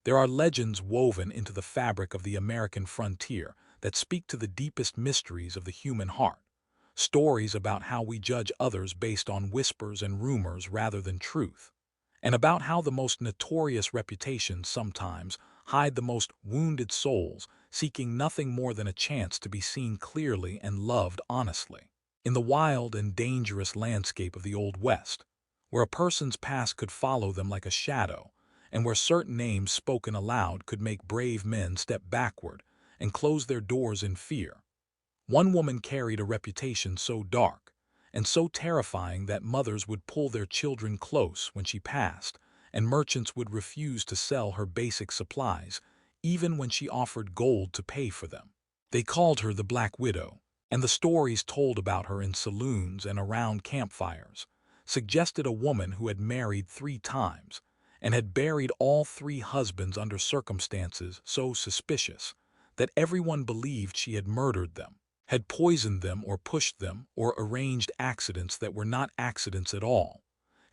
There are legends woven into the fabric of the American frontier that speak to the deepest mysteries of the human heart. Stories about how we judge others based on whispers and rumors rather than truth, and about how the most notorious reputations sometimes hide the most wounded souls, seeking nothing more than a chance to be seen clearly and loved honestly. In the wild and dangerous landscape of the Old West, where a person's past could follow them like a shadow, and where certain names spoken aloud could make brave men step backward and close their doors in fear, one woman carried a reputation so dark and so terrifying that mothers would pull their children close when she passed, and merchants would refuse to sell her basic supplies, even when she offered gold to pay for them. They called her the Black Widow, and the stories told about her in saloons and around campfires suggested a woman who had married 3 times and had buried all 3 husbands under circumstances so suspicious that everyone believed she had murdered them, had poisoned them or pushed them or arranged accidents that were not accidents at all,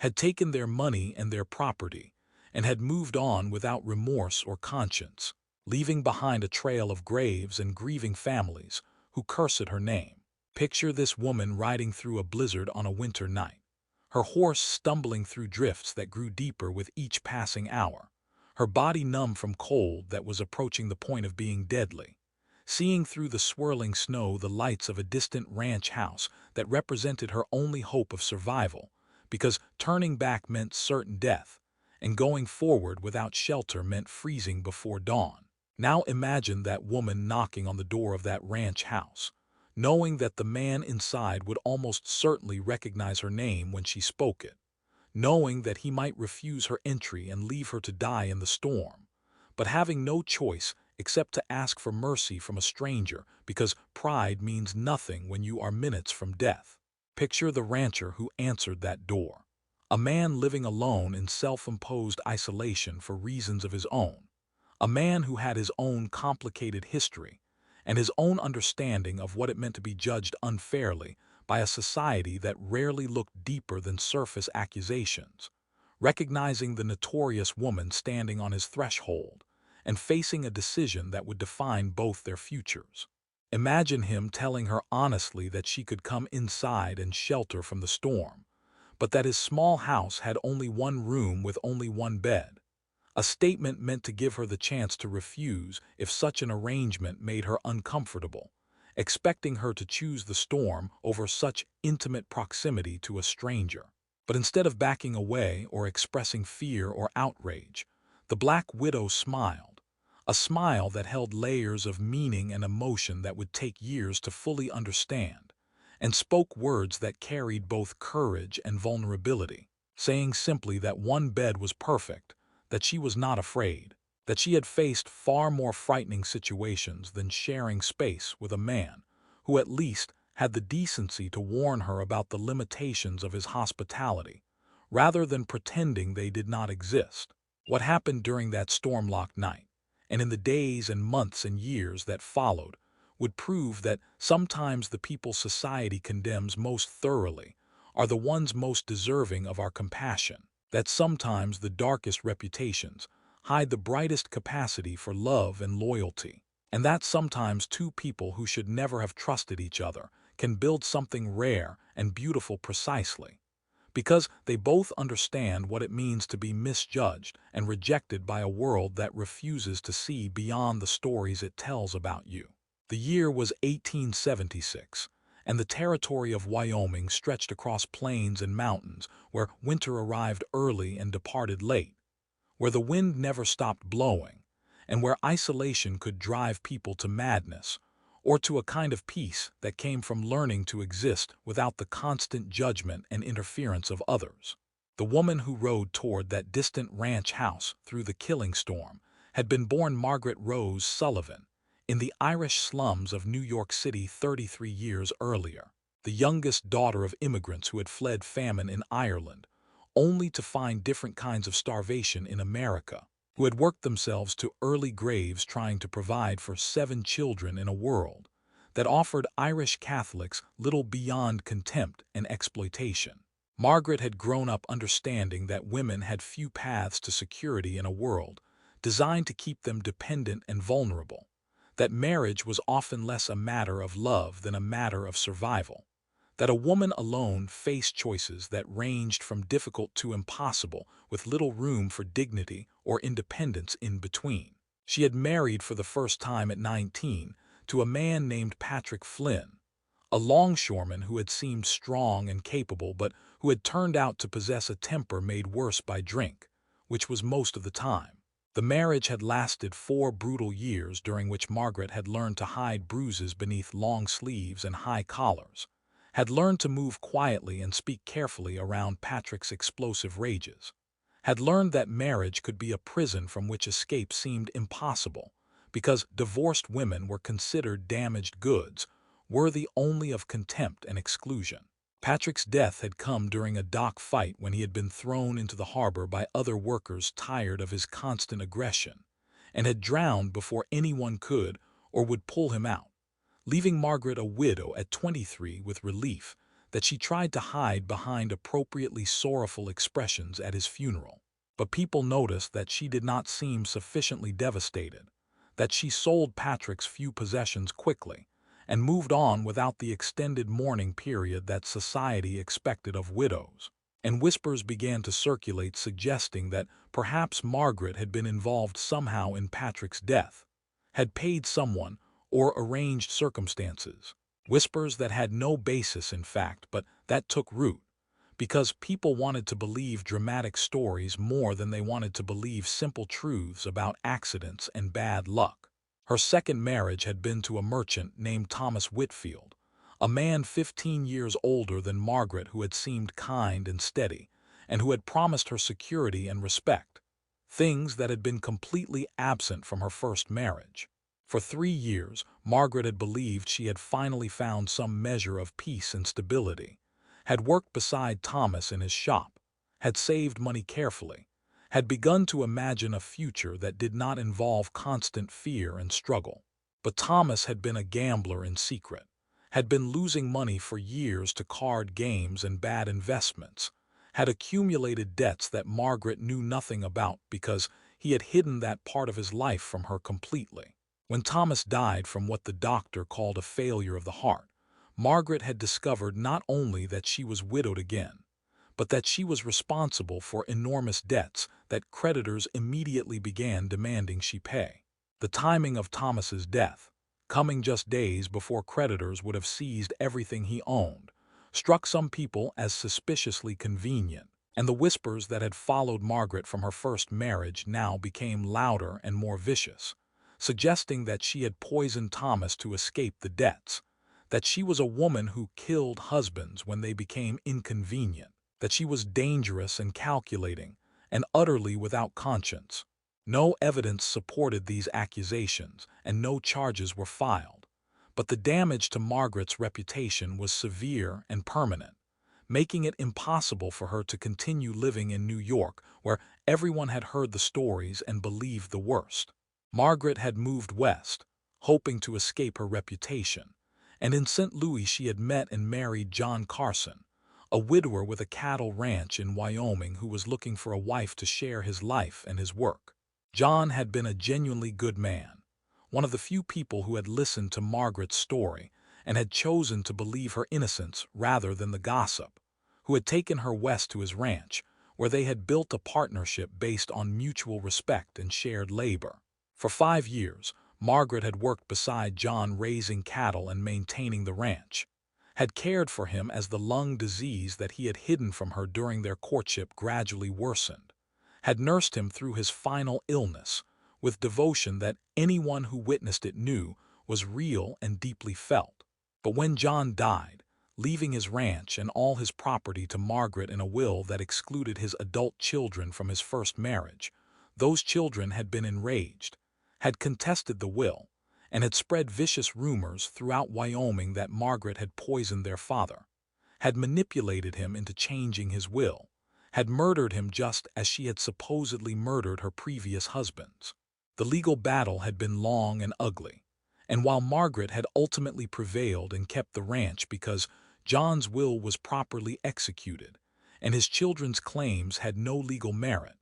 had taken their money and their property, and had moved on without remorse or conscience, leaving behind a trail of graves and grieving families who cursed her name. Picture this woman riding through a blizzard on a winter night, her horse stumbling through drifts that grew deeper with each passing hour, her body numb from cold that was approaching the point of being deadly, seeing through the swirling snow the lights of a distant ranch house that represented her only hope of survival, because turning back meant certain death, and going forward without shelter meant freezing before dawn. Now imagine that woman knocking on the door of that ranch house, knowing that the man inside would almost certainly recognize her name when she spoke it, knowing that he might refuse her entry and leave her to die in the storm, but having no choice except to ask for mercy from a stranger because pride means nothing when you are minutes from death. Picture the rancher who answered that door, a man living alone in self-imposed isolation for reasons of his own, a man who had his own complicated history and his own understanding of what it meant to be judged unfairly by a society that rarely looked deeper than surface accusations, recognizing the notorious woman standing on his threshold and facing a decision that would define both their futures. Imagine him telling her honestly that she could come inside and shelter from the storm, but that his small house had only one room with only one bed, a statement meant to give her the chance to refuse if such an arrangement made her uncomfortable, expecting her to choose the storm over such intimate proximity to a stranger. But instead of backing away or expressing fear or outrage, the Black Widow smiled, a smile that held layers of meaning and emotion that would take years to fully understand, and spoke words that carried both courage and vulnerability, saying simply that one bed was perfect, that she was not afraid, that she had faced far more frightening situations than sharing space with a man who at least had the decency to warn her about the limitations of his hospitality, rather than pretending they did not exist. What happened during that storm-locked night, and in the days and months and years that followed, would prove that sometimes the people society condemns most thoroughly are the ones most deserving of our compassion, that sometimes the darkest reputations hide the brightest capacity for love and loyalty, and that sometimes two people who should never have trusted each other can build something rare and beautiful precisely because they both understand what it means to be misjudged and rejected by a world that refuses to see beyond the stories it tells about you. The year was 1876, and the territory of Wyoming stretched across plains and mountains where winter arrived early and departed late, where the wind never stopped blowing, and where isolation could drive people to madness, or to a kind of peace that came from learning to exist without the constant judgment and interference of others. The woman who rode toward that distant ranch house through the killing storm had been born Margaret Rose Sullivan in the Irish slums of New York City 33 years earlier, the youngest daughter of immigrants who had fled famine in Ireland, only to find different kinds of starvation in America, who had worked themselves to early graves trying to provide for 7 children in a world that offered Irish Catholics little beyond contempt and exploitation. Margaret had grown up understanding that women had few paths to security in a world designed to keep them dependent and vulnerable, that marriage was often less a matter of love than a matter of survival, that a woman alone faced choices that ranged from difficult to impossible with little room for dignity or independence in between. She had married for the first time at 19 to a man named Patrick Flynn, a longshoreman who had seemed strong and capable but who had turned out to possess a temper made worse by drink, which was most of the time. The marriage had lasted 4 brutal years during which Margaret had learned to hide bruises beneath long sleeves and high collars, had learned to move quietly and speak carefully around Patrick's explosive rages, had learned that marriage could be a prison from which escape seemed impossible, because divorced women were considered damaged goods, worthy only of contempt and exclusion. Patrick's death had come during a dock fight when he had been thrown into the harbor by other workers tired of his constant aggression, and had drowned before anyone could or would pull him out, leaving Margaret a widow at 23 with relief that she tried to hide behind appropriately sorrowful expressions at his funeral. But people noticed that she did not seem sufficiently devastated, that she sold Patrick's few possessions quickly, and moved on without the extended mourning period that society expected of widows. And whispers began to circulate suggesting that perhaps Margaret had been involved somehow in Patrick's death, had paid someone or arranged circumstances. Whispers that had no basis in fact, but that took root, because people wanted to believe dramatic stories more than they wanted to believe simple truths about accidents and bad luck. Her second marriage had been to a merchant named Thomas Whitfield, a man 15 years older than Margaret who had seemed kind and steady, and who had promised her security and respect, things that had been completely absent from her first marriage. For 3 years, Margaret had believed she had finally found some measure of peace and stability, had worked beside Thomas in his shop, had saved money carefully, had begun to imagine a future that did not involve constant fear and struggle. But Thomas had been a gambler in secret, had been losing money for years to card games and bad investments, had accumulated debts that Margaret knew nothing about because he had hidden that part of his life from her completely. When Thomas died from what the doctor called a failure of the heart, Margaret had discovered not only that she was widowed again, but that she was responsible for enormous debts that creditors immediately began demanding she pay. The timing of Thomas's death, coming just days before creditors would have seized everything he owned, struck some people as suspiciously convenient, and the whispers that had followed Margaret from her first marriage now became louder and more vicious, suggesting that she had poisoned Thomas to escape the debts, that she was a woman who killed husbands when they became inconvenient, that she was dangerous and calculating, and utterly without conscience. No evidence supported these accusations, and no charges were filed. But the damage to Margaret's reputation was severe and permanent, making it impossible for her to continue living in New York, where everyone had heard the stories and believed the worst. Margaret had moved west, hoping to escape her reputation, and in St. Louis she had met and married John Carson, a widower with a cattle ranch in Wyoming who was looking for a wife to share his life and his work. John had been a genuinely good man, one of the few people who had listened to Margaret's story and had chosen to believe her innocence rather than the gossip, who had taken her west to his ranch, where they had built a partnership based on mutual respect and shared labor. For 5 years, Margaret had worked beside John raising cattle and maintaining the ranch, had cared for him as the lung disease that he had hidden from her during their courtship gradually worsened, had nursed him through his final illness with devotion that anyone who witnessed it knew was real and deeply felt. But when John died, leaving his ranch and all his property to Margaret in a will that excluded his adult children from his first marriage, those children had been enraged, had contested the will, and had spread vicious rumors throughout Wyoming that Margaret had poisoned their father, had manipulated him into changing his will, had murdered him just as she had supposedly murdered her previous husbands. The legal battle had been long and ugly, and while Margaret had ultimately prevailed and kept the ranch because John's will was properly executed and his children's claims had no legal merit,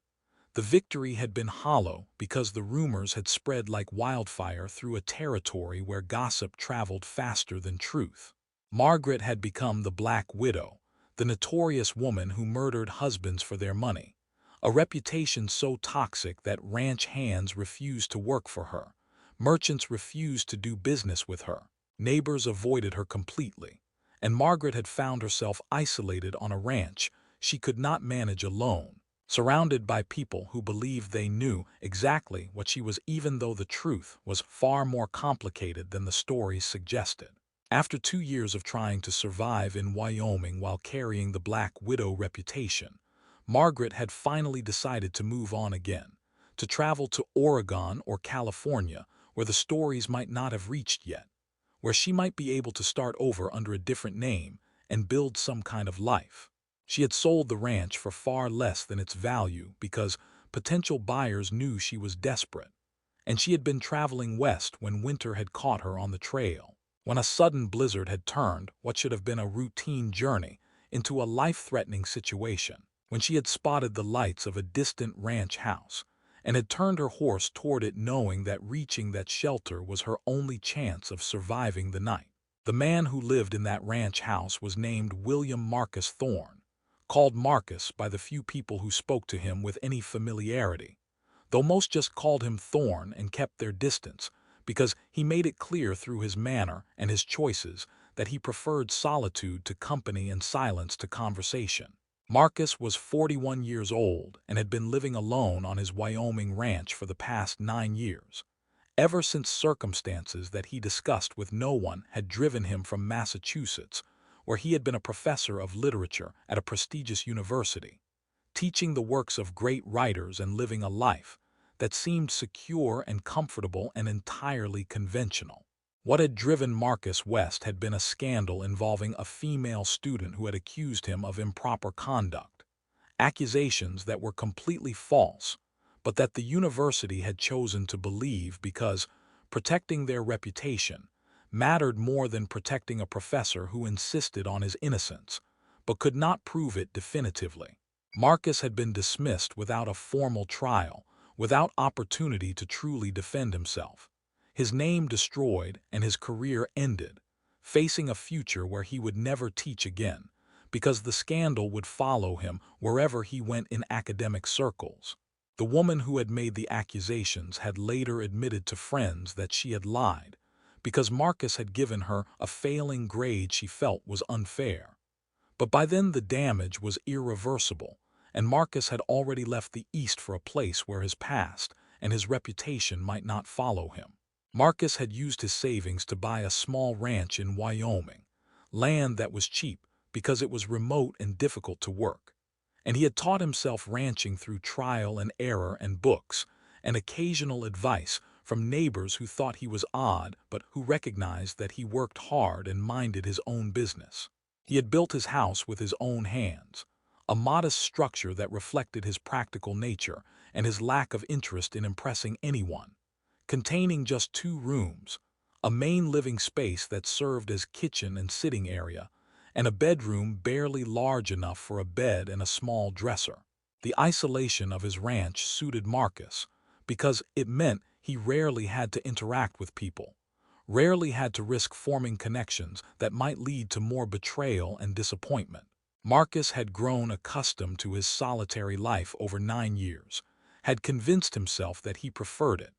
The victory had been hollow because the rumors had spread like wildfire through a territory where gossip traveled faster than truth. Margaret had become the Black Widow, the notorious woman who murdered husbands for their money, a reputation so toxic that ranch hands refused to work for her, merchants refused to do business with her, neighbors avoided her completely, and Margaret had found herself isolated on a ranch she could not manage alone, surrounded by people who believed they knew exactly what she was, even though the truth was far more complicated than the stories suggested. After 2 years of trying to survive in Wyoming while carrying the Black Widow reputation, Margaret had finally decided to move on again, to travel to Oregon or California, where the stories might not have reached yet, where she might be able to start over under a different name and build some kind of life. She had sold the ranch for far less than its value because potential buyers knew she was desperate, and she had been traveling west when winter had caught her on the trail, when a sudden blizzard had turned what should have been a routine journey into a life-threatening situation, when she had spotted the lights of a distant ranch house and had turned her horse toward it, knowing that reaching that shelter was her only chance of surviving the night. The man who lived in that ranch house was named William Marcus Thorne, called Marcus by the few people who spoke to him with any familiarity, though most just called him Thorne and kept their distance because he made it clear through his manner and his choices that he preferred solitude to company and silence to conversation. Marcus was 41 years old and had been living alone on his Wyoming ranch for the past 9 years, ever since circumstances that he discussed with no one had driven him from Massachusetts, where he had been a professor of literature at a prestigious university, teaching the works of great writers and living a life that seemed secure and comfortable and entirely conventional. What had driven Marcus west had been a scandal involving a female student who had accused him of improper conduct, accusations that were completely false, but that the university had chosen to believe because protecting their reputation mattered more than protecting a professor who insisted on his innocence, but could not prove it definitively. Marcus had been dismissed without a formal trial, without opportunity to truly defend himself. His name destroyed and his career ended, facing a future where he would never teach again, because the scandal would follow him wherever he went in academic circles. The woman who had made the accusations had later admitted to friends that she had lied, because Marcus had given her a failing grade she felt was unfair. But by then the damage was irreversible, and Marcus had already left the East for a place where his past and his reputation might not follow him. Marcus had used his savings to buy a small ranch in Wyoming, land that was cheap because it was remote and difficult to work, and he had taught himself ranching through trial and error and books, and occasional advice from neighbors who thought he was odd but who recognized that he worked hard and minded his own business. He had built his house with his own hands, a modest structure that reflected his practical nature and his lack of interest in impressing anyone, containing just 2 rooms, a main living space that served as kitchen and sitting area, and a bedroom barely large enough for a bed and a small dresser. The isolation of his ranch suited Marcus because it meant he rarely had to interact with people, rarely had to risk forming connections that might lead to more betrayal and disappointment. Marcus had grown accustomed to his solitary life over 9 years, had convinced himself that he preferred it,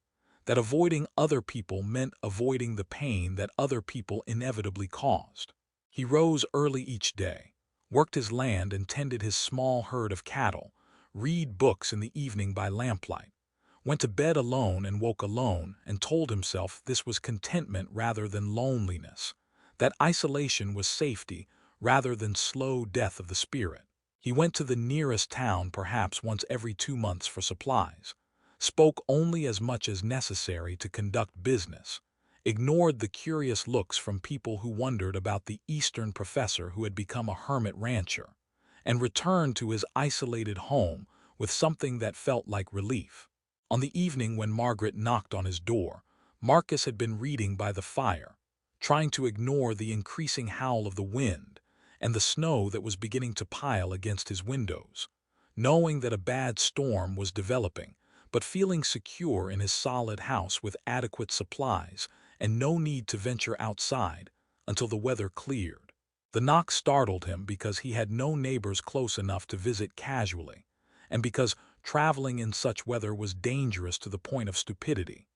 that avoiding other people meant avoiding the pain that other people inevitably caused. He rose early each day, worked his land and tended his small herd of cattle, read books in the evening by lamplight, went to bed alone and woke alone, and told himself this was contentment rather than loneliness, that isolation was safety rather than slow death of the spirit. He went to the nearest town perhaps once every 2 months for supplies, spoke only as much as necessary to conduct business, ignored the curious looks from people who wondered about the Eastern professor who had become a hermit rancher, and returned to his isolated home with something that felt like relief. On the evening when Margaret knocked on his door, Marcus had been reading by the fire, trying to ignore the increasing howl of the wind and the snow that was beginning to pile against his windows, knowing that a bad storm was developing, but feeling secure in his solid house with adequate supplies and no need to venture outside until the weather cleared. The knock startled him because he had no neighbors close enough to visit casually, and because traveling in such weather was dangerous to the point of stupidity.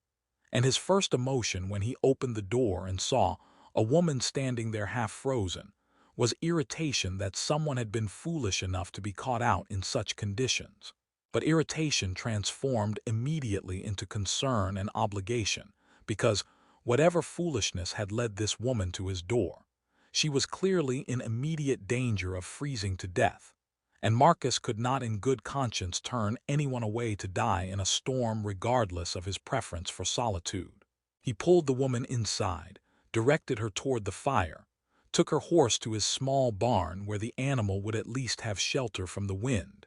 And his first emotion when he opened the door and saw a woman standing there half frozen was irritation that someone had been foolish enough to be caught out in such conditions. But irritation transformed immediately into concern and obligation, because whatever foolishness had led this woman to his door, she was clearly in immediate danger of freezing to death, and Marcus could not in good conscience turn anyone away to die in a storm regardless of his preference for solitude. He pulled the woman inside, directed her toward the fire, took her horse to his small barn where the animal would at least have shelter from the wind,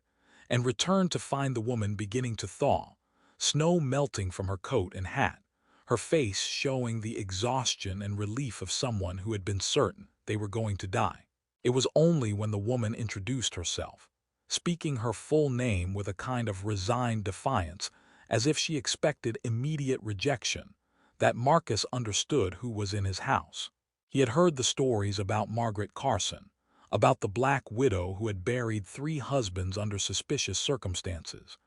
and returned to find the woman beginning to thaw, snow melting from her coat and hat, her face showing the exhaustion and relief of someone who had been certain they were going to die. It was only when the woman introduced herself, speaking her full name with a kind of resigned defiance, as if she expected immediate rejection, that Marcus understood who was in his house. He had heard the stories about Margaret Carson, about the Black Widow who had buried 3 husbands under suspicious circumstances,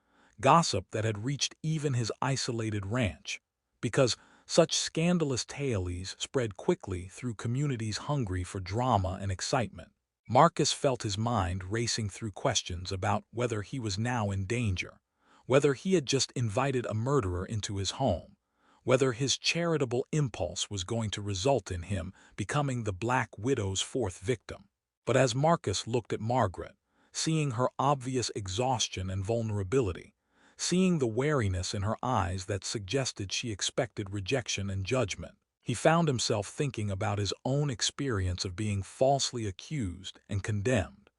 gossip that had reached even his isolated ranch, because such scandalous tales spread quickly through communities hungry for drama and excitement. Marcus felt his mind racing through questions about whether he was now in danger, whether he had just invited a murderer into his home, whether his charitable impulse was going to result in him becoming the Black Widow's 4th victim. But as Marcus looked at Margaret, seeing her obvious exhaustion and vulnerability, seeing the wariness in her eyes that suggested she expected rejection and judgment, he found himself thinking about his own experience of being falsely accused and condemned,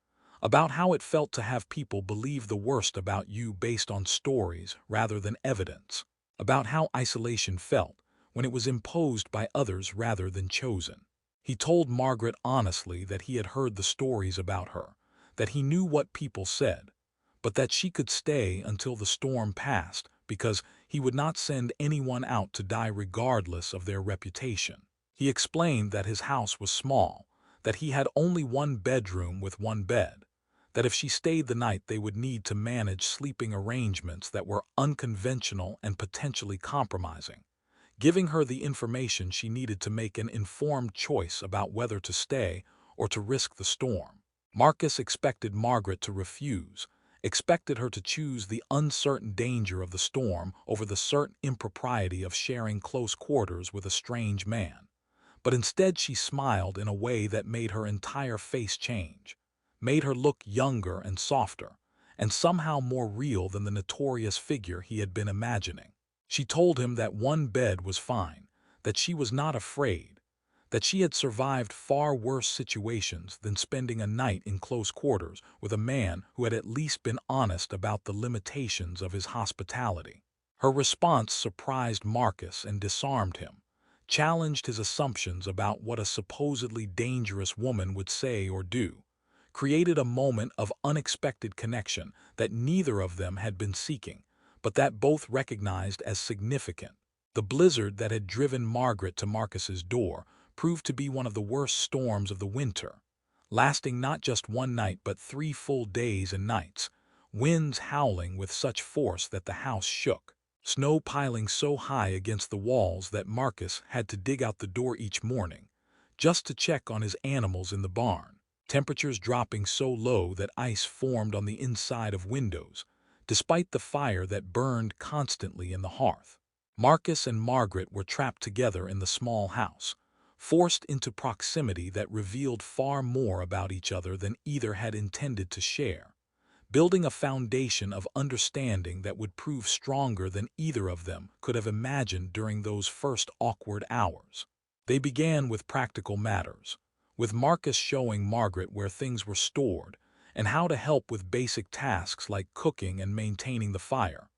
about how it felt to have people believe the worst about you based on stories rather than evidence, about how isolation felt when it was imposed by others rather than chosen. He told Margaret honestly that he had heard the stories about her, that he knew what people said, but that she could stay until the storm passed because he would not send anyone out to die regardless of their reputation. He explained that his house was small, that he had only 1 bedroom with 1 bed, that if she stayed the night they would need to manage sleeping arrangements that were unconventional and potentially compromising, giving her the information she needed to make an informed choice about whether to stay or to risk the storm. Marcus expected Margaret to refuse, expected her to choose the uncertain danger of the storm over the certain impropriety of sharing close quarters with a strange man. But instead she smiled in a way that made her entire face change, made her look younger and softer, and somehow more real than the notorious figure he had been imagining. She told him that 1 bed was fine, that she was not afraid, that she had survived far worse situations than spending a night in close quarters with a man who had at least been honest about the limitations of his hospitality. Her response surprised Marcus and disarmed him, challenged his assumptions about what a supposedly dangerous woman would say or do, created a moment of unexpected connection that neither of them had been seeking, but that both recognized as significant. The blizzard that had driven Margaret to Marcus's door proved to be one of the worst storms of the winter, lasting not just 1 night but 3 full days and nights, winds howling with such force that the house shook, snow piling so high against the walls that Marcus had to dig out the door each morning just to check on his animals in the barn, temperatures dropping so low that ice formed on the inside of windows, despite the fire that burned constantly in the hearth. Marcus and Margaret were trapped together in the small house, forced into proximity that revealed far more about each other than either had intended to share, building a foundation of understanding that would prove stronger than either of them could have imagined during those first awkward hours. They began with practical matters, with Marcus showing Margaret where things were stored and how to help with basic tasks like cooking and maintaining the fire,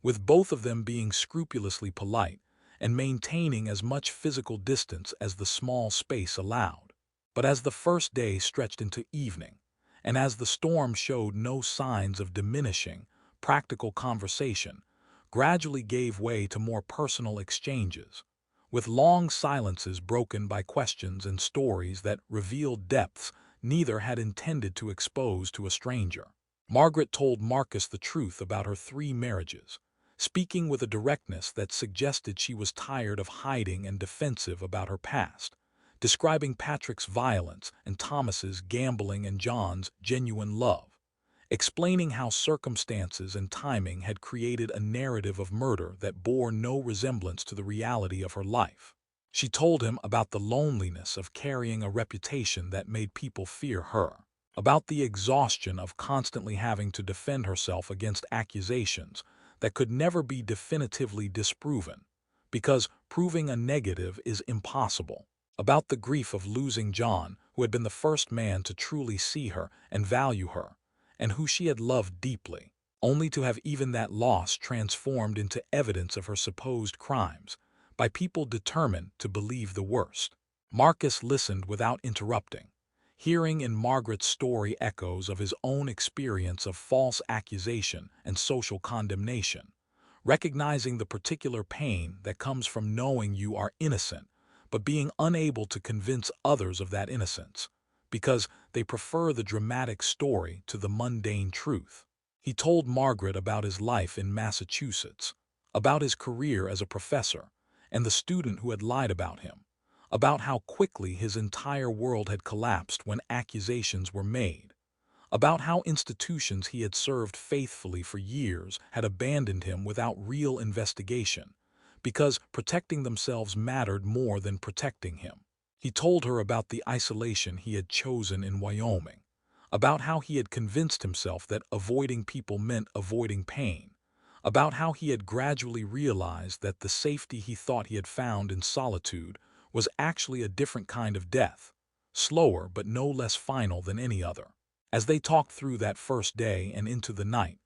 with both of them being scrupulously polite and maintaining as much physical distance as the small space allowed. But as the first day stretched into evening, And as the storm showed no signs of diminishing, practical conversation gradually gave way to more personal exchanges, with long silences broken by questions and stories that revealed depths neither had intended to expose to a stranger. Margaret told Marcus the truth about her 3 marriages, speaking with a directness that suggested she was tired of hiding and defensive about her past, describing Patrick's violence and Thomas's gambling and John's genuine love, explaining how circumstances and timing had created a narrative of murder that bore no resemblance to the reality of her life. She told him about the loneliness of carrying a reputation that made people fear her, about the exhaustion of constantly having to defend herself against accusations that could never be definitively disproven, because proving a negative is impossible, about the grief of losing John, who had been the first man to truly see her and value her, and who she had loved deeply, only to have even that loss transformed into evidence of her supposed crimes by people determined to believe the worst. Marcus listened without interrupting, hearing in Margaret's story echoes of his own experience of false accusation and social condemnation, recognizing the particular pain that comes from knowing you are innocent but being unable to convince others of that innocence, because they prefer the dramatic story to the mundane truth. He told Margaret about his life in Massachusetts, about his career as a professor, and the student who had lied about him, about how quickly his entire world had collapsed when accusations were made, about how institutions he had served faithfully for years had abandoned him without real investigation, because protecting themselves mattered more than protecting him. He told her about the isolation he had chosen in Wyoming, about how he had convinced himself that avoiding people meant avoiding pain, about how he had gradually realized that the safety he thought he had found in solitude was actually a different kind of death, slower but no less final than any other. As they talked through that first day and into the night,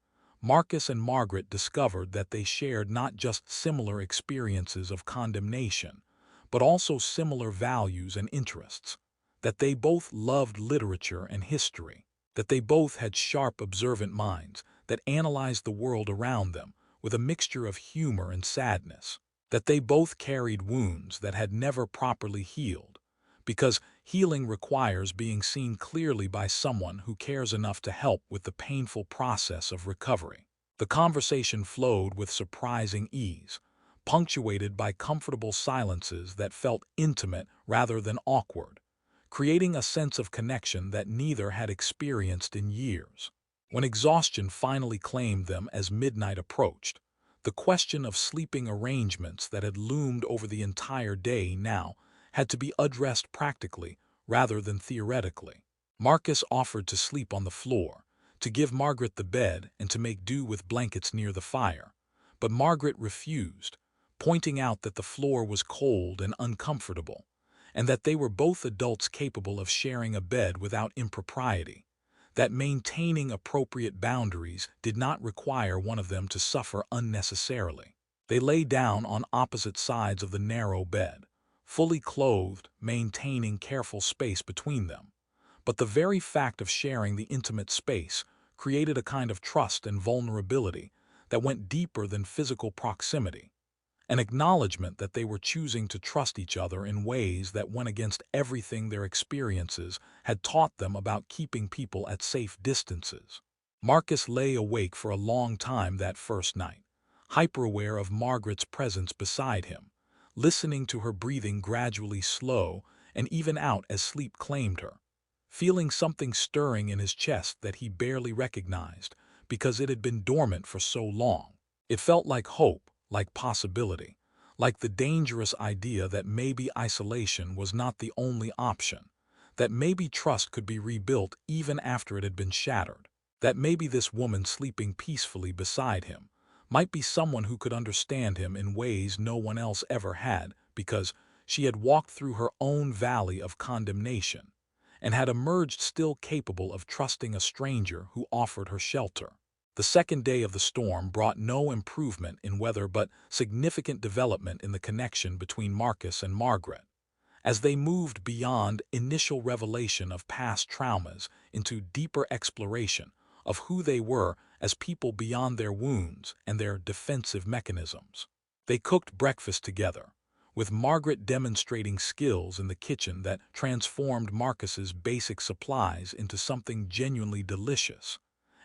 Marcus and Margaret discovered that they shared not just similar experiences of condemnation, but also similar values and interests, that they both loved literature and history, that they both had sharp, observant minds that analyzed the world around them with a mixture of humor and sadness, that they both carried wounds that had never properly healed, because healing requires being seen clearly by someone who cares enough to help with the painful process of recovery. The conversation flowed with surprising ease, punctuated by comfortable silences that felt intimate rather than awkward, creating a sense of connection that neither had experienced in years. When exhaustion finally claimed them as midnight approached, the question of sleeping arrangements that had loomed over the entire day now had to be addressed practically rather than theoretically. Marcus offered to sleep on the floor, to give Margaret the bed and to make do with blankets near the fire, but Margaret refused, pointing out that the floor was cold and uncomfortable, and that they were both adults capable of sharing a bed without impropriety, that maintaining appropriate boundaries did not require one of them to suffer unnecessarily. They lay down on opposite sides of the narrow bed, fully clothed, maintaining careful space between them. But the very fact of sharing the intimate space created a kind of trust and vulnerability that went deeper than physical proximity, an acknowledgement that they were choosing to trust each other in ways that went against everything their experiences had taught them about keeping people at safe distances. Marcus lay awake for a long time that first night, hyper-aware of Margaret's presence beside him, listening to her breathing gradually slow and even out as sleep claimed her, feeling something stirring in his chest that he barely recognized because it had been dormant for so long. It felt like hope, like possibility, like the dangerous idea that maybe isolation was not the only option, that maybe trust could be rebuilt even after it had been shattered, that maybe this woman sleeping peacefully beside him might be someone who could understand him in ways no one else ever had because she had walked through her own valley of condemnation and had emerged still capable of trusting a stranger who offered her shelter. The second day of the storm brought no improvement in weather but significant development in the connection between Marcus and Margaret. As they moved beyond initial revelation of past traumas into deeper exploration of who they were as people beyond their wounds and their defensive mechanisms. They cooked breakfast together, with Margaret demonstrating skills in the kitchen that transformed Marcus's basic supplies into something genuinely delicious,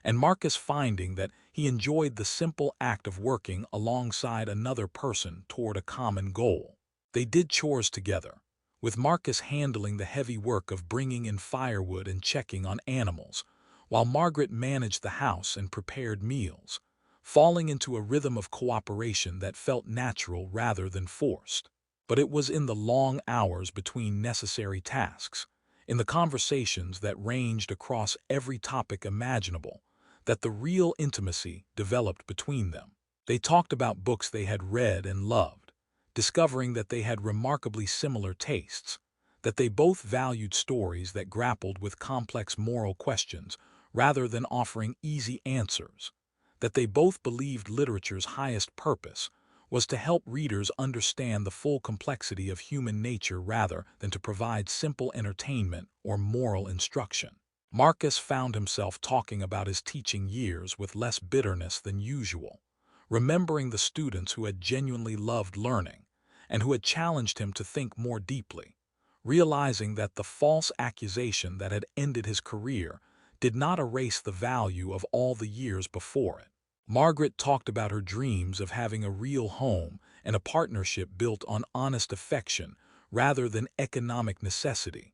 and Marcus finding that he enjoyed the simple act of working alongside another person toward a common goal. They did chores together, with Marcus handling the heavy work of bringing in firewood and checking on animals, while Margaret managed the house and prepared meals, falling into a rhythm of cooperation that felt natural rather than forced. But it was in the long hours between necessary tasks, in the conversations that ranged across every topic imaginable, that the real intimacy developed between them. They talked about books they had read and loved, discovering that they had remarkably similar tastes, that they both valued stories that grappled with complex moral questions rather than offering easy answers, that they both believed literature's highest purpose was to help readers understand the full complexity of human nature rather than to provide simple entertainment or moral instruction. Marcus found himself talking about his teaching years with less bitterness than usual, remembering the students who had genuinely loved learning and who had challenged him to think more deeply, realizing that the false accusation that had ended his career did not erase the value of all the years before it. Margaret talked about her dreams of having a real home and a partnership built on honest affection rather than economic necessity,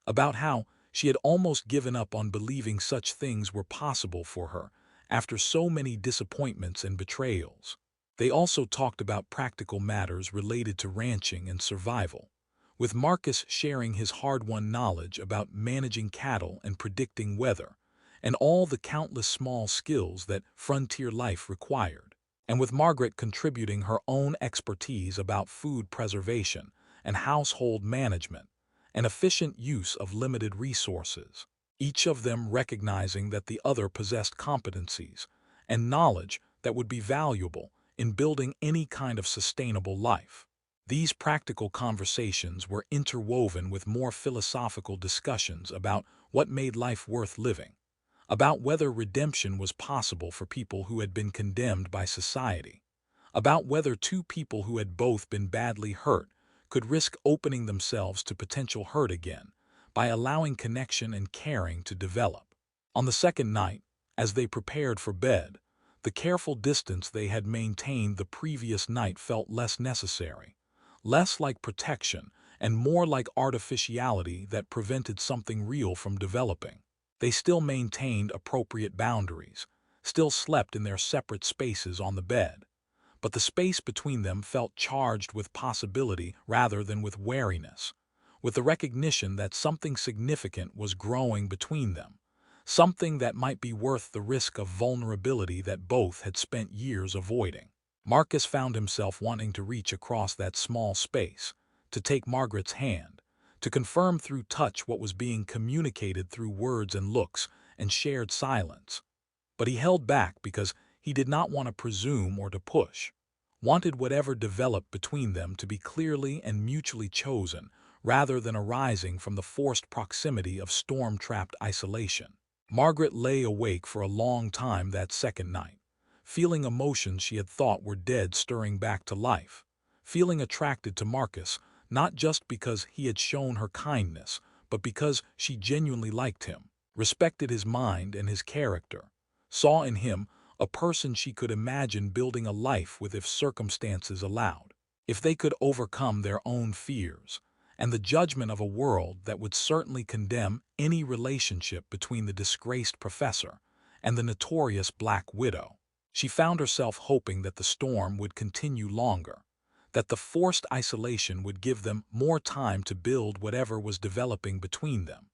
about how she had almost given up on believing such things were possible for her after so many disappointments and betrayals. They also talked about practical matters related to ranching and survival, with Marcus sharing his hard-won knowledge about managing cattle and predicting weather, and all the countless small skills that frontier life required, and with Margaret contributing her own expertise about food preservation and household management, and efficient use of limited resources, each of them recognizing that the other possessed competencies and knowledge that would be valuable in building any kind of sustainable life. These practical conversations were interwoven with more philosophical discussions about what made life worth living, about whether redemption was possible for people who had been condemned by society, about whether two people who had both been badly hurt could risk opening themselves to potential hurt again by allowing connection and caring to develop. On the second night, as they prepared for bed, the careful distance they had maintained the previous night felt less necessary, less like protection and more like artificiality that prevented something real from developing. They still maintained appropriate boundaries, still slept in their separate spaces on the bed, but the space between them felt charged with possibility rather than with wariness, with the recognition that something significant was growing between them, something that might be worth the risk of vulnerability that both had spent years avoiding. Marcus found himself wanting to reach across that small space, to take Margaret's hand, to confirm through touch what was being communicated through words and looks and shared silence. But he held back because he did not want to presume or to push, wanted whatever developed between them to be clearly and mutually chosen rather than arising from the forced proximity of storm-trapped isolation. Margaret lay awake for a long time that second night, feeling emotions she had thought were dead stirring back to life, feeling attracted to Marcus not just because he had shown her kindness, but because she genuinely liked him, respected his mind and his character, saw in him a person she could imagine building a life with if circumstances allowed, if they could overcome their own fears, and the judgment of a world that would certainly condemn any relationship between the disgraced professor and the notorious Black Widow. She found herself hoping that the storm would continue longer, that the forced isolation would give them more time to build whatever was developing between them,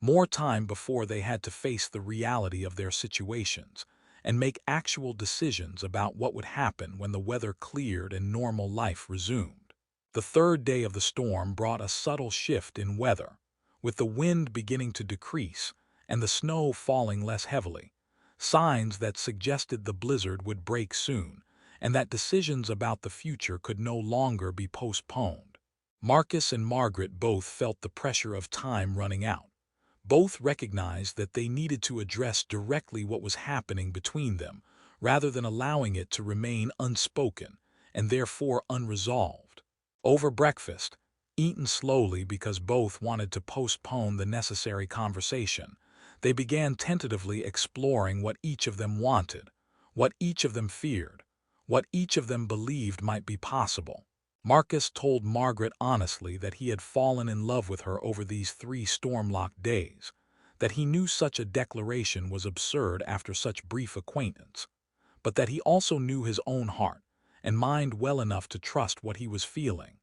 more time before they had to face the reality of their situations and make actual decisions about what would happen when the weather cleared and normal life resumed. The third day of the storm brought a subtle shift in weather, with the wind beginning to decrease and the snow falling less heavily, signs that suggested the blizzard would break soon and that decisions about the future could no longer be postponed. Marcus and Margaret both felt the pressure of time running out. Both recognized that they needed to address directly what was happening between them, rather than allowing it to remain unspoken and therefore unresolved. Over breakfast, eaten slowly because both wanted to postpone the necessary conversation, they began tentatively exploring what each of them wanted, what each of them feared, what each of them believed might be possible. Marcus told Margaret honestly that he had fallen in love with her over these 3 storm-locked days, that he knew such a declaration was absurd after such brief acquaintance, but that he also knew his own heart and mind well enough to trust what he was feeling,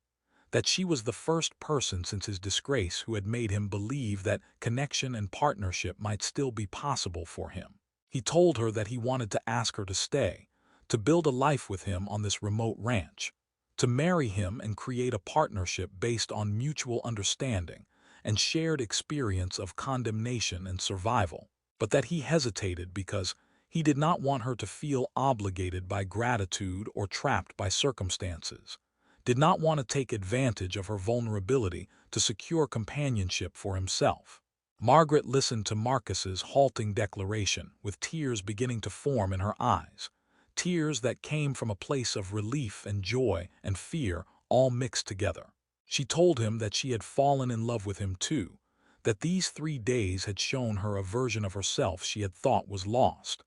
that she was the first person since his disgrace who had made him believe that connection and partnership might still be possible for him. He told her that he wanted to ask her to stay, to build a life with him on this remote ranch, to marry him and create a partnership based on mutual understanding and shared experience of condemnation and survival, but that he hesitated because he did not want her to feel obligated by gratitude or trapped by circumstances, did not want to take advantage of her vulnerability to secure companionship for himself. Margaret listened to Marcus's halting declaration with tears beginning to form in her eyes, tears that came from a place of relief and joy and fear all mixed together. She told him that she had fallen in love with him too, that these 3 days had shown her a version of herself she had thought was lost,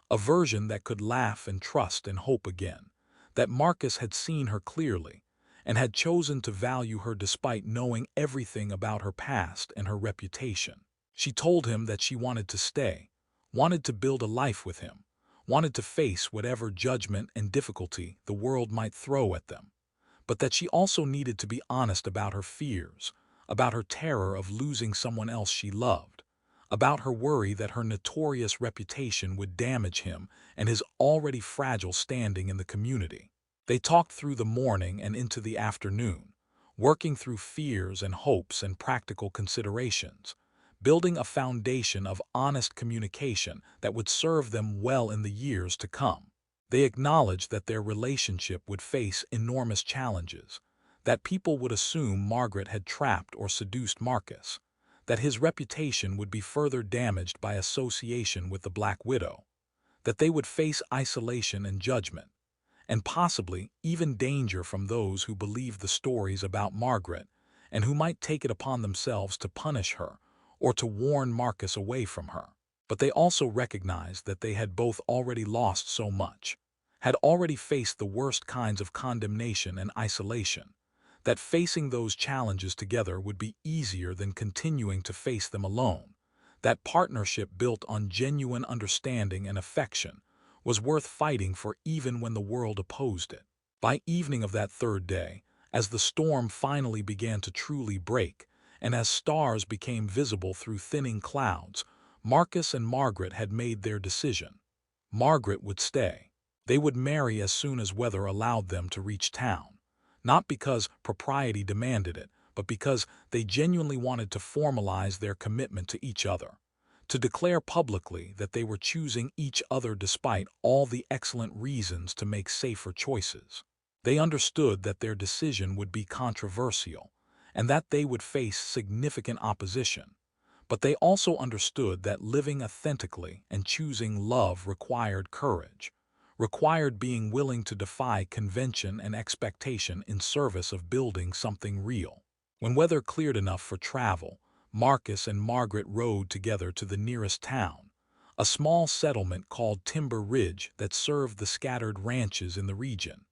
a version that could laugh and trust and hope again, that Marcus had seen her clearly and had chosen to value her despite knowing everything about her past and her reputation. She told him that she wanted to stay, wanted to build a life with him, wanted to face whatever judgment and difficulty the world might throw at them, but that she also needed to be honest about her fears, about her terror of losing someone else she loved, about her worry that her notorious reputation would damage him and his already fragile standing in the community. They talked through the morning and into the afternoon, working through fears and hopes and practical considerations, building a foundation of honest communication that would serve them well in the years to come. They acknowledged that their relationship would face enormous challenges, that people would assume Margaret had trapped or seduced Marcus, that his reputation would be further damaged by association with the Black Widow, that they would face isolation and judgment, and possibly even danger from those who believed the stories about Margaret and who might take it upon themselves to punish her or to warn Marcus away from her. But they also recognized that they had both already lost so much, had already faced the worst kinds of condemnation and isolation, that facing those challenges together would be easier than continuing to face them alone, that partnership built on genuine understanding and affection was worth fighting for even when the world opposed it. By evening of that 3rd day, as the storm finally began to truly break, and as stars became visible through thinning clouds, Marcus and Margaret had made their decision. Margaret would stay. They would marry as soon as weather allowed them to reach town, not because propriety demanded it, but because they genuinely wanted to formalize their commitment to each other, to declare publicly that they were choosing each other despite all the excellent reasons to make safer choices. They understood that their decision would be controversial and that they would face significant opposition, but they also understood that living authentically and choosing love required courage, required being willing to defy convention and expectation in service of building something real. When weather cleared enough for travel, Marcus and Margaret rode together to the nearest town, a small settlement called Timber Ridge that served the scattered ranches in the region,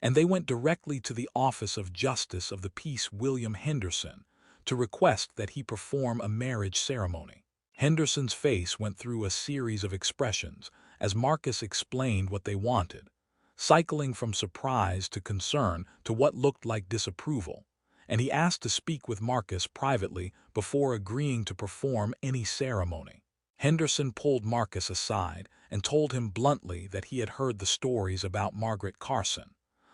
and they went directly to the office of Justice of the Peace William Henderson to request that he perform a marriage ceremony. Henderson's face went through a series of expressions as Marcus explained what they wanted, cycling from surprise to concern to what looked like disapproval, and he asked to speak with Marcus privately before agreeing to perform any ceremony. Henderson pulled Marcus aside and told him bluntly that he had heard the stories about Margaret Carson,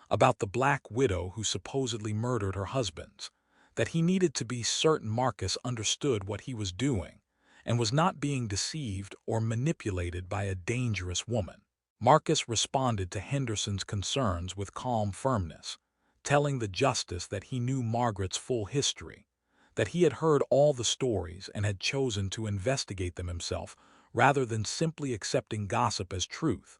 about the Black Widow who supposedly murdered her husbands, that he needed to be certain Marcus understood what he was doing and was not being deceived or manipulated by a dangerous woman. Marcus responded to Henderson's concerns with calm firmness, telling the justice that he knew Margaret's full history, that he had heard all the stories and had chosen to investigate them himself rather than simply accepting gossip as truth,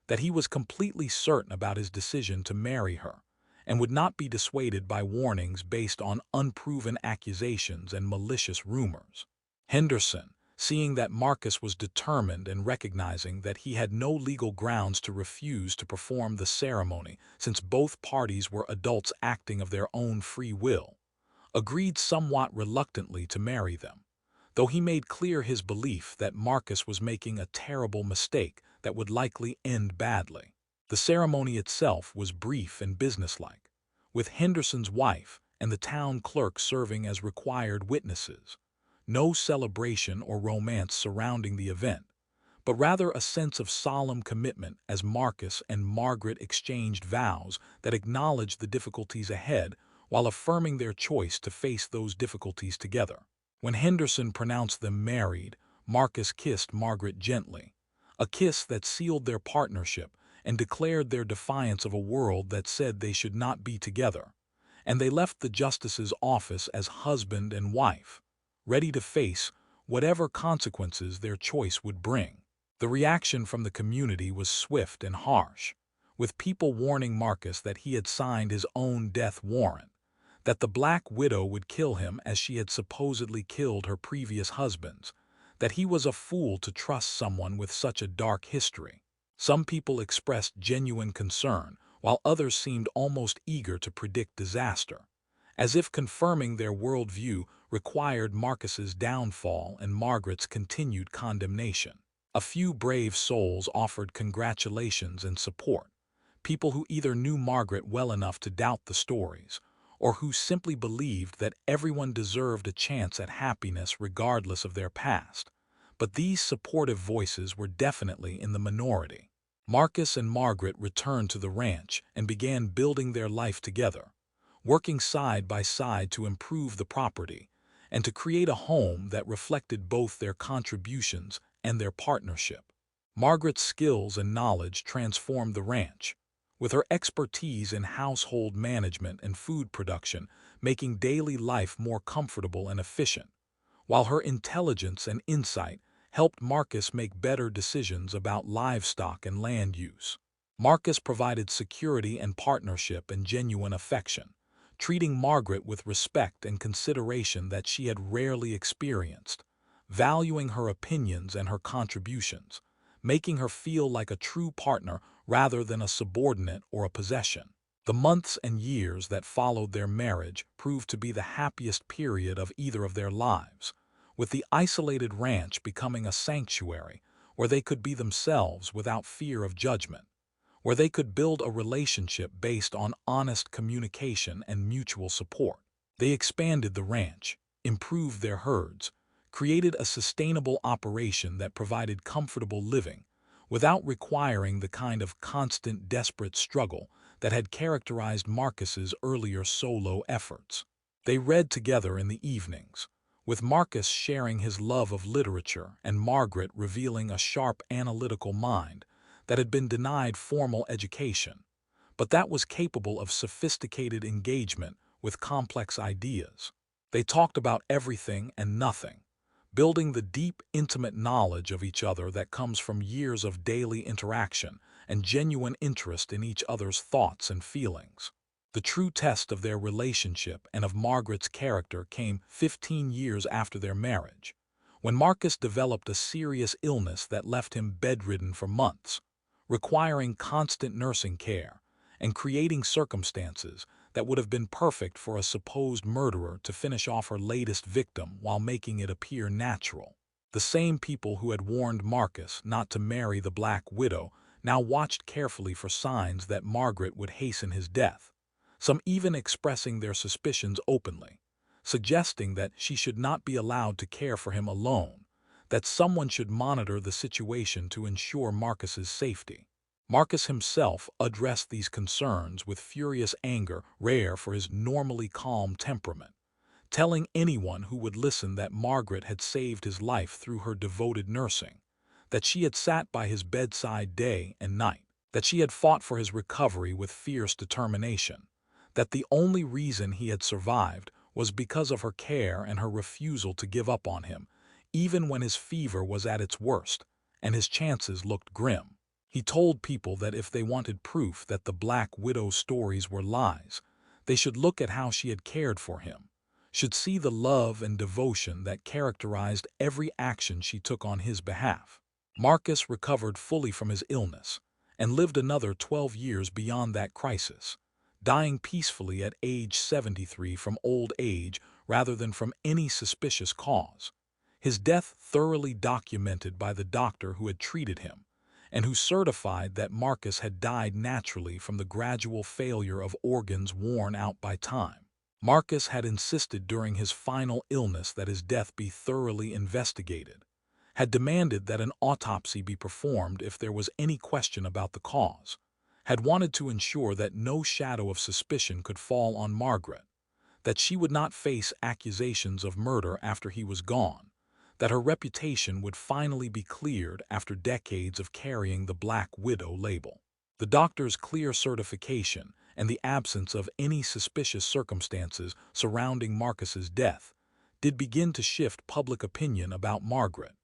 that he was completely certain about his decision to marry her and would not be dissuaded by warnings based on unproven accusations and malicious rumors. Henderson, seeing that Marcus was determined and recognizing that he had no legal grounds to refuse to perform the ceremony since both parties were adults acting of their own free will, agreed somewhat reluctantly to marry them, though he made clear his belief that Marcus was making a terrible mistake that would likely end badly. The ceremony itself was brief and businesslike, with Henderson's wife and the town clerk serving as required witnesses. No celebration or romance surrounding the event, but rather a sense of solemn commitment as Marcus and Margaret exchanged vows that acknowledged the difficulties ahead while affirming their choice to face those difficulties together. When Henderson pronounced them married, Marcus kissed Margaret gently, a kiss that sealed their partnership and declared their defiance of a world that said they should not be together, and they left the justice's office as husband and wife, ready to face whatever consequences their choice would bring. The reaction from the community was swift and harsh, with people warning Marcus that he had signed his own death warrant, that the Black Widow would kill him as she had supposedly killed her previous husbands, that he was a fool to trust someone with such a dark history. Some people expressed genuine concern, while others seemed almost eager to predict disaster, as if confirming their worldview required Marcus's downfall and Margaret's continued condemnation. A few brave souls offered congratulations and support, people who either knew Margaret well enough to doubt the stories, or who simply believed that everyone deserved a chance at happiness regardless of their past. But these supportive voices were definitely in the minority. Marcus and Margaret returned to the ranch and began building their life together, working side by side to improve the property and to create a home that reflected both their contributions and their partnership. Margaret's skills and knowledge transformed the ranch, with her expertise in household management and food production making daily life more comfortable and efficient, while her intelligence and insight helped Marcus make better decisions about livestock and land use. Marcus provided security and partnership and genuine affection, treating Margaret with respect and consideration that she had rarely experienced, valuing her opinions and her contributions, making her feel like a true partner rather than a subordinate or a possession. The months and years that followed their marriage proved to be the happiest period of either of their lives, with the isolated ranch becoming a sanctuary where they could be themselves without fear of judgment, where they could build a relationship based on honest communication and mutual support. They expanded the ranch, improved their herds, created a sustainable operation that provided comfortable living without requiring the kind of constant, desperate struggle that had characterized Marcus's earlier solo efforts. They read together in the evenings, with Marcus sharing his love of literature and Margaret revealing a sharp analytical mind that had been denied formal education, but that was capable of sophisticated engagement with complex ideas. They talked about everything and nothing, building the deep, intimate knowledge of each other that comes from years of daily interaction and genuine interest in each other's thoughts and feelings. The true test of their relationship and of Margaret's character came 15 years after their marriage, when Marcus developed a serious illness that left him bedridden for months, requiring constant nursing care and creating circumstances that would have been perfect for a supposed murderer to finish off her latest victim while making it appear natural. The same people who had warned Marcus not to marry the Black Widow now watched carefully for signs that Margaret would hasten his death, some even expressing their suspicions openly, suggesting that she should not be allowed to care for him alone, that someone should monitor the situation to ensure Marcus's safety. Marcus himself addressed these concerns with furious anger rare for his normally calm temperament, telling anyone who would listen that Margaret had saved his life through her devoted nursing, that she had sat by his bedside day and night, that she had fought for his recovery with fierce determination, that the only reason he had survived was because of her care and her refusal to give up on him, even when his fever was at its worst and his chances looked grim. He told people that if they wanted proof that the Black Widow stories were lies, they should look at how she had cared for him, should see the love and devotion that characterized every action she took on his behalf. Marcus recovered fully from his illness and lived another 12 years beyond that crisis, dying peacefully at age 73 from old age rather than from any suspicious cause. His death thoroughly documented by the doctor who had treated him, and who certified that Marcus had died naturally from the gradual failure of organs worn out by time. Marcus had insisted during his final illness that his death be thoroughly investigated, had demanded that an autopsy be performed if there was any question about the cause, had wanted to ensure that no shadow of suspicion could fall on Margaret, that she would not face accusations of murder after he was gone, that her reputation would finally be cleared after decades of carrying the Black Widow label. The doctor's clear certification and the absence of any suspicious circumstances surrounding Marcus's death did begin to shift public opinion about Margaret,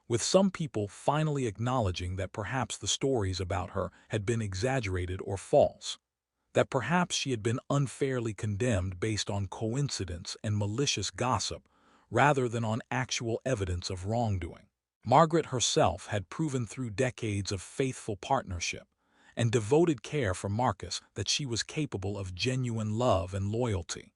with some people finally acknowledging that perhaps the stories about her had been exaggerated or false, that perhaps she had been unfairly condemned based on coincidence and malicious gossip rather than on actual evidence of wrongdoing. Margaret herself had proven through decades of faithful partnership and devoted care for Marcus that she was capable of genuine love and loyalty,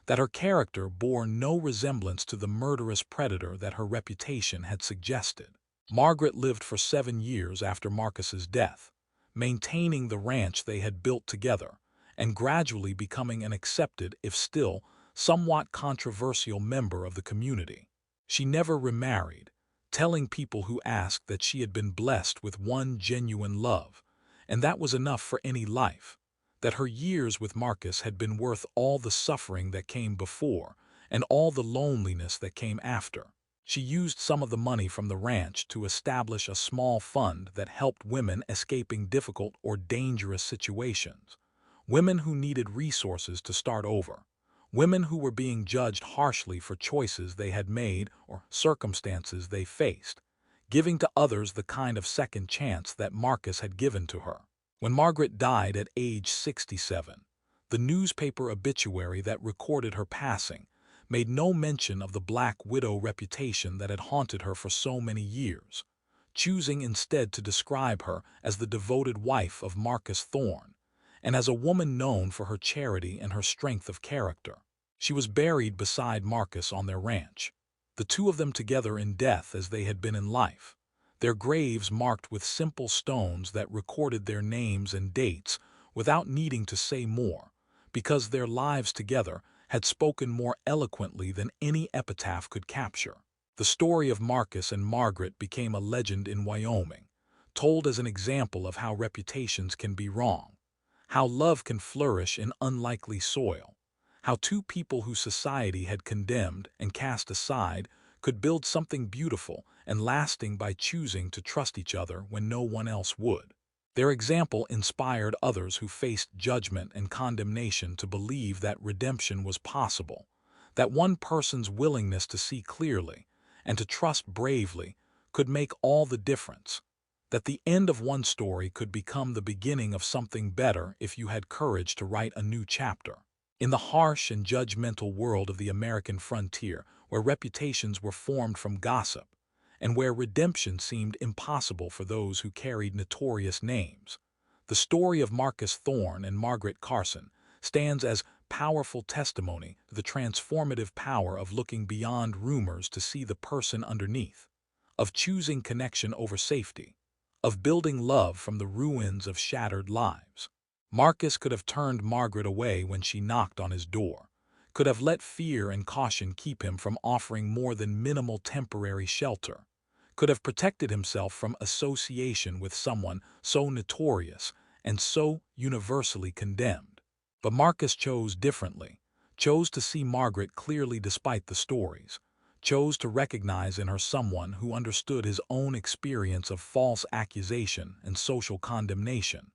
that her character bore no resemblance to the murderous predator that her reputation had suggested. Margaret lived for 7 years after Marcus's death, maintaining the ranch they had built together and gradually becoming an accepted, if still somewhat controversial member of the community. She never remarried, telling people who asked that she had been blessed with one genuine love, and that was enough for any life, that her years with Marcus had been worth all the suffering that came before and all the loneliness that came after. She used some of the money from the ranch to establish a small fund that helped women escaping difficult or dangerous situations, women who needed resources to start over, women who were being judged harshly for choices they had made or circumstances they faced, giving to others the kind of second chance that Marcus had given to her. When Margaret died at age 67, the newspaper obituary that recorded her passing made no mention of the Black Widow reputation that had haunted her for so many years, choosing instead to describe her as the devoted wife of Marcus Thorne, and as a woman known for her charity and her strength of character. She was buried beside Marcus on their ranch, the two of them together in death as they had been in life, their graves marked with simple stones that recorded their names and dates without needing to say more, because their lives together had spoken more eloquently than any epitaph could capture. The story of Marcus and Margaret became a legend in Wyoming, told as an example of how reputations can be wrong, how love can flourish in unlikely soil, how two people who society had condemned and cast aside could build something beautiful and lasting by choosing to trust each other when no one else would. Their example inspired others who faced judgment and condemnation to believe that redemption was possible, that one person's willingness to see clearly and to trust bravely could make all the difference, that the end of one story could become the beginning of something better if you had courage to write a new chapter. In the harsh and judgmental world of the American frontier, where reputations were formed from gossip, and where redemption seemed impossible for those who carried notorious names, the story of Marcus Thorne and Margaret Carson stands as powerful testimony to the transformative power of looking beyond rumors to see the person underneath, of choosing connection over safety, of building love from the ruins of shattered lives. Marcus could have turned Margaret away when she knocked on his door, could have let fear and caution keep him from offering more than minimal temporary shelter, could have protected himself from association with someone so notorious and so universally condemned. But Marcus chose differently, chose to see Margaret clearly despite the stories, chose to recognize in her someone who understood his own experience of false accusation and social condemnation,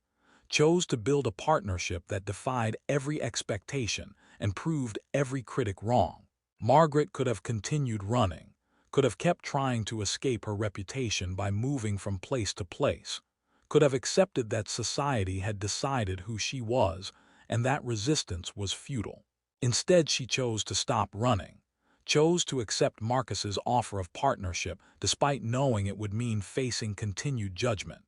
chose to build a partnership that defied every expectation and proved every critic wrong. Margaret could have continued running, could have kept trying to escape her reputation by moving from place to place, could have accepted that society had decided who she was and that resistance was futile. Instead, she chose to stop running, chose to accept Marcus's offer of partnership despite knowing it would mean facing continued judgment,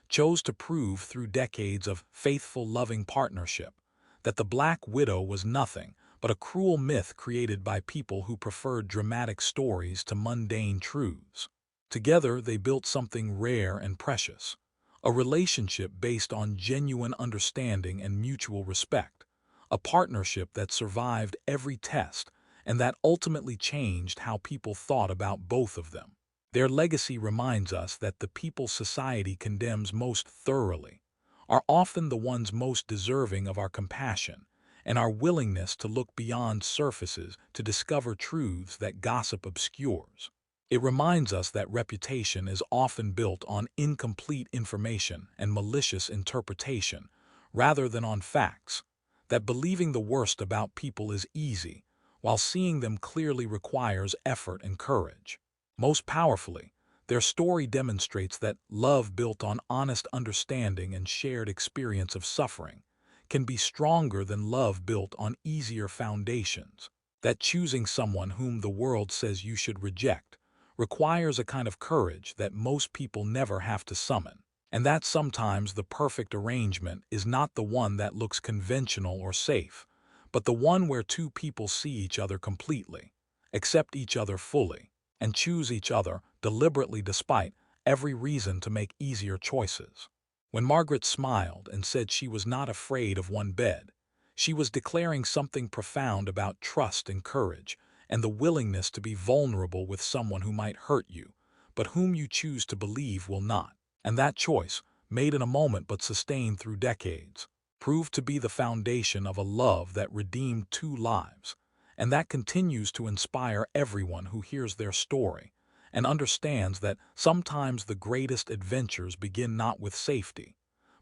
chose to prove through decades of faithful, loving partnership that the Black Widow was nothing but a cruel myth created by people who preferred dramatic stories to mundane truths. Together, they built something rare and precious, a relationship based on genuine understanding and mutual respect, a partnership that survived every test and that ultimately changed how people thought about both of them. Their legacy reminds us that the people society condemns most thoroughly are often the ones most deserving of our compassion and our willingness to look beyond surfaces to discover truths that gossip obscures. It reminds us that reputation is often built on incomplete information and malicious interpretation rather than on facts, that believing the worst about people is easy, while seeing them clearly requires effort and courage. Most powerfully, their story demonstrates that love built on honest understanding and shared experience of suffering can be stronger than love built on easier foundations, that choosing someone whom the world says you should reject requires a kind of courage that most people never have to summon, and that sometimes the perfect arrangement is not the one that looks conventional or safe, but the one where two people see each other completely, accept each other fully, and choose each other deliberately despite every reason to make easier choices. When Margaret smiled and said she was not afraid of one bed, she was declaring something profound about trust and courage and the willingness to be vulnerable with someone who might hurt you, but whom you choose to believe will not. And that choice, made in a moment but sustained through decades, proved to be the foundation of a love that redeemed two lives, and that continues to inspire everyone who hears their story and understands that sometimes the greatest adventures begin not with safety,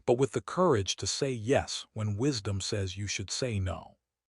but with the courage to say yes when wisdom says you should say no.